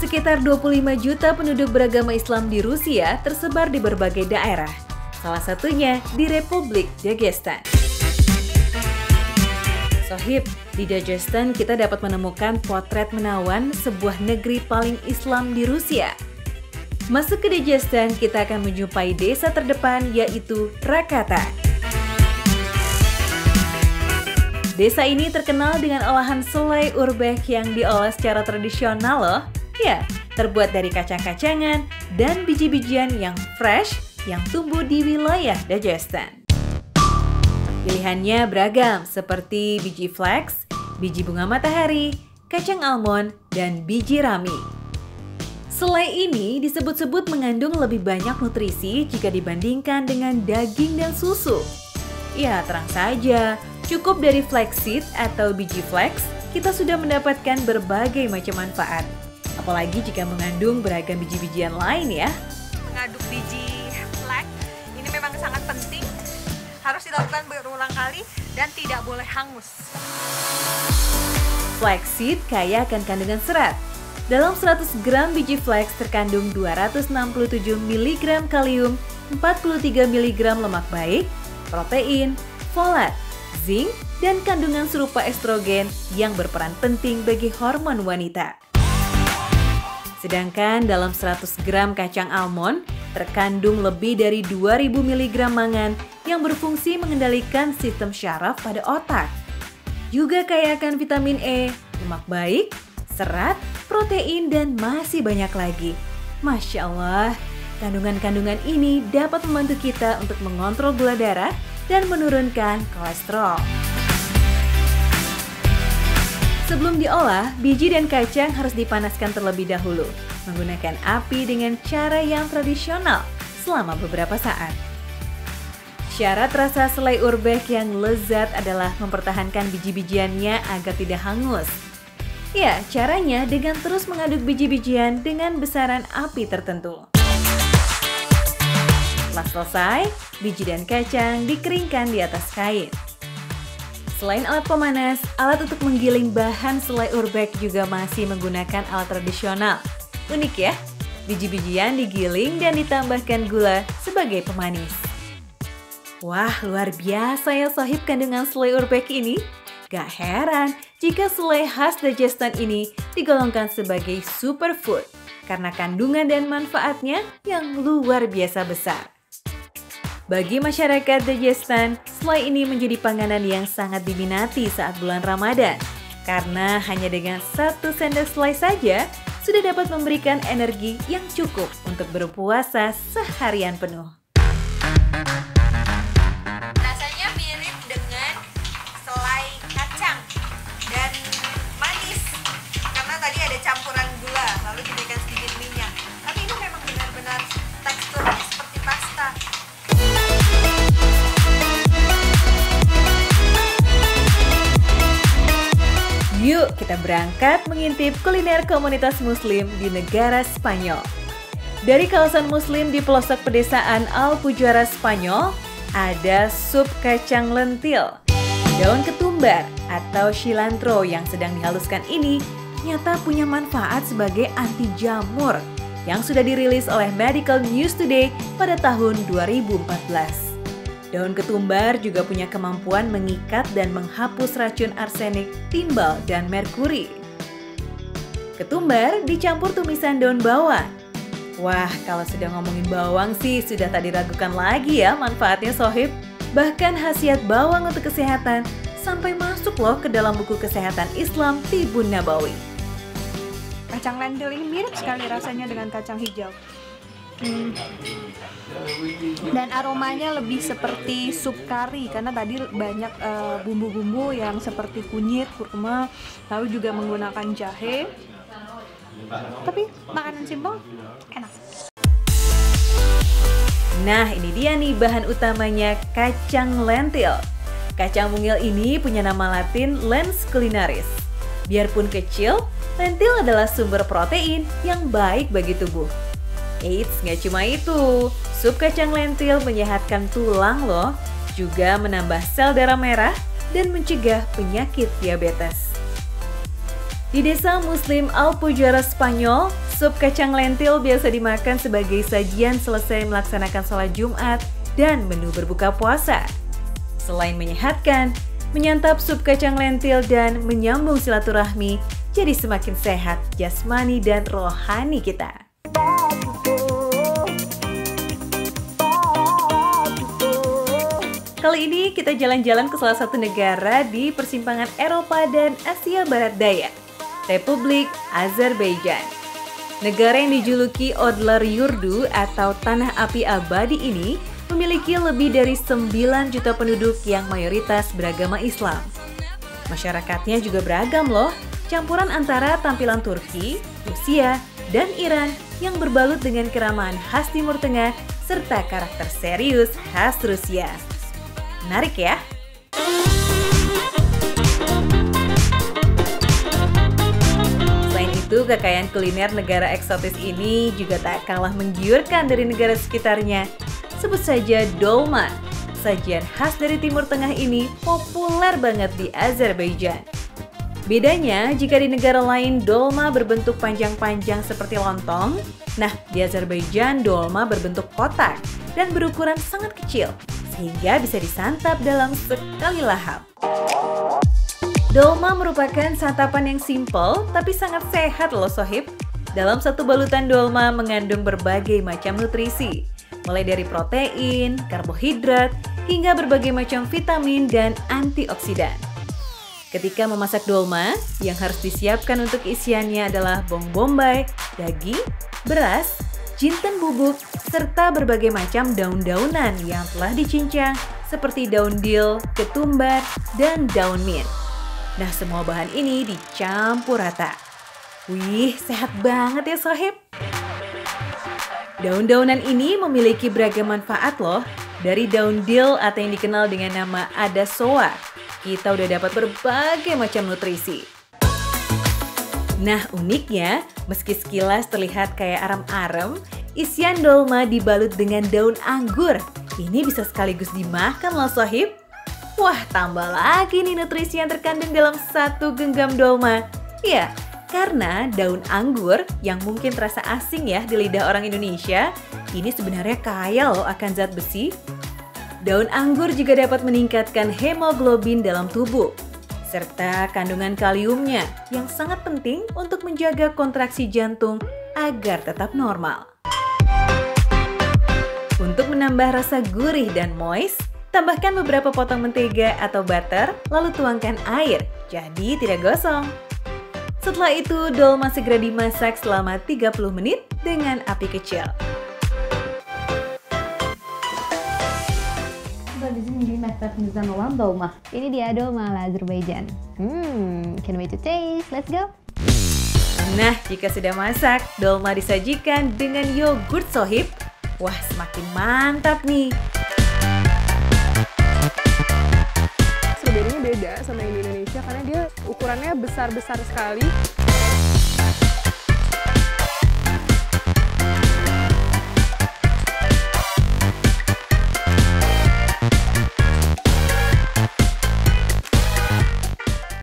Sekitar 25 juta penduduk beragama Islam di Rusia tersebar di berbagai daerah, salah satunya di Republik Dagestan. Sohib, di Dagestan kita dapat menemukan potret menawan sebuah negeri paling Islam di Rusia. Masuk ke Dagestan, kita akan menjumpai desa terdepan yaitu Rakata. Desa ini terkenal dengan olahan selai urbek yang diolah secara tradisional loh. Ya, terbuat dari kacang-kacangan dan biji-bijian yang fresh yang tumbuh di wilayah Dagestan. Pilihannya beragam seperti biji flax, biji bunga matahari, kacang almond, dan biji rami. Selai ini disebut-sebut mengandung lebih banyak nutrisi jika dibandingkan dengan daging dan susu. Ya, terang saja, cukup dari flaxseed atau biji flax, kita sudah mendapatkan berbagai macam manfaat. Apalagi jika mengandung beragam biji-bijian lain ya. Mengaduk biji flax ini memang sangat penting, harus dilakukan berulang kali dan tidak boleh hangus. Flaxseed kaya akan kandungan serat. Dalam 100 gram biji flax terkandung 267 mg kalium, 43 mg lemak baik, protein, folat, zinc, dan kandungan serupa estrogen yang berperan penting bagi hormon wanita. Sedangkan dalam 100 gram kacang almond terkandung lebih dari 2000 mg mangan yang berfungsi mengendalikan sistem syaraf pada otak. Juga kaya akan vitamin E, lemak baik, serat, protein, dan masih banyak lagi. Masya Allah, kandungan-kandungan ini dapat membantu kita untuk mengontrol gula darah dan menurunkan kolesterol. Sebelum diolah, biji dan kacang harus dipanaskan terlebih dahulu menggunakan api dengan cara yang tradisional selama beberapa saat. Syarat rasa selai urbek yang lezat adalah mempertahankan biji-bijiannya agar tidak hangus. Ya, caranya dengan terus mengaduk biji-bijian dengan besaran api tertentu. Setelah selesai, biji dan kacang dikeringkan di atas kain. Selain alat pemanas, alat untuk menggiling bahan selai urbek juga masih menggunakan alat tradisional. Unik ya, biji-bijian digiling dan ditambahkan gula sebagai pemanis. Wah, luar biasa ya sahib kandungan selai urbek ini. Gak heran jika selai khas Dagestan ini digolongkan sebagai superfood karena kandungan dan manfaatnya yang luar biasa besar. Bagi masyarakat Dagestan, selai ini menjadi panganan yang sangat diminati saat bulan Ramadan. Karena hanya dengan 1 sendok selai saja, sudah dapat memberikan energi yang cukup untuk berpuasa seharian penuh. Rasanya mirip dengan selai kacang dan manis. Karena tadi ada campuran gula, lalu diberikan sedikit minyak. Tapi ini memang benar-benar teksturnya seperti pasta. Yuk kita berangkat mengintip kuliner komunitas muslim di negara Spanyol. Dari kawasan muslim di pelosok pedesaan Alpujarra Spanyol, ada sup kacang lentil. Daun ketumbar atau cilantro yang sedang dihaluskan ini ternyata punya manfaat sebagai anti jamur yang sudah dirilis oleh Medical News Today pada tahun 2014. Daun ketumbar juga punya kemampuan mengikat dan menghapus racun arsenik, timbal, dan merkuri. Ketumbar dicampur tumisan daun bawang. Wah, kalau sudah ngomongin bawang sih sudah tak diragukan lagi ya manfaatnya sohib. Bahkan khasiat bawang untuk kesehatan sampai masuk loh ke dalam buku kesehatan Islam Tibun Nabawi. Kacang lentil ini mirip sekali rasanya dengan kacang hijau. Dan aromanya lebih seperti sup kari karena tadi banyak bumbu-bumbu yang seperti kunyit, kurma, lalu juga menggunakan jahe. Tapi makanan simpel, enak. Nah, ini dia nih bahan utamanya kacang lentil. Kacang mungil ini punya nama latin Lens culinaris. Biarpun kecil, lentil adalah sumber protein yang baik bagi tubuh. Eits, nggak cuma itu, sup kacang lentil menyehatkan tulang loh, juga menambah sel darah merah dan mencegah penyakit diabetes. Di desa Muslim Alpujarra Spanyol, Sup kacang lentil biasa dimakan sebagai sajian selesai melaksanakan sholat Jumat dan menu berbuka puasa. Selain menyehatkan, menyantap sup kacang lentil dan menyambung silaturahmi jadi semakin sehat jasmani dan rohani kita. Kali ini kita jalan-jalan ke salah satu negara di persimpangan Eropa dan Asia Barat Daya, Republik Azerbaijan. Negara yang dijuluki Odlar Yurdu atau Tanah Api Abadi ini memiliki lebih dari 9 juta penduduk yang mayoritas beragama Islam. Masyarakatnya juga beragam loh, campuran antara tampilan Turki, Rusia, dan Iran yang berbalut dengan keramahan khas Timur Tengah serta karakter serius khas Rusia. Menarik ya? Itu kekayaan kuliner negara eksotis ini juga tak kalah menggiurkan dari negara sekitarnya. Sebut saja dolma. Sajian khas dari Timur Tengah ini populer banget di Azerbaijan. Bedanya, jika di negara lain dolma berbentuk panjang-panjang seperti lontong, nah di Azerbaijan dolma berbentuk kotak dan berukuran sangat kecil, sehingga bisa disantap dalam sekali lahap. Dolma merupakan santapan yang simpel tapi sangat sehat loh sohib. Dalam satu balutan dolma mengandung berbagai macam nutrisi, mulai dari protein, karbohidrat, hingga berbagai macam vitamin dan antioksidan. Ketika memasak dolma, yang harus disiapkan untuk isiannya adalah bawang bombay, daging, beras, jinten bubuk, serta berbagai macam daun-daunan yang telah dicincang seperti daun dill, ketumbar, dan daun mint. Nah, semua bahan ini dicampur rata. Wih, sehat banget ya sohib. Daun-daunan ini memiliki beragam manfaat loh. Dari daun dill atau yang dikenal dengan nama adasoa, kita udah dapat berbagai macam nutrisi. Nah, uniknya, meski sekilas terlihat kayak arem-arem, isian dolma dibalut dengan daun anggur. Ini bisa sekaligus dimakan loh sohib. Wah, tambah lagi nih nutrisi yang terkandung dalam satu genggam dolma. Ya, karena daun anggur yang mungkin terasa asing ya di lidah orang Indonesia, ini sebenarnya kaya loh akan zat besi. Daun anggur juga dapat meningkatkan hemoglobin dalam tubuh, serta kandungan kaliumnya yang sangat penting untuk menjaga kontraksi jantung agar tetap normal. Untuk menambah rasa gurih dan moist, tambahkan beberapa potong mentega atau butter, lalu tuangkan air, jadi tidak gosong. Setelah itu, dolma segera dimasak selama 30 menit dengan api kecil. Ini dia dolma ala Azerbaijan. Can't wait to taste. Let's go. Nah, jika sudah masak, dolma disajikan dengan yogurt sohib. Wah, semakin mantap nih. Strawberry-nya beda sama yang di Indonesia karena dia ukurannya besar-besar sekali.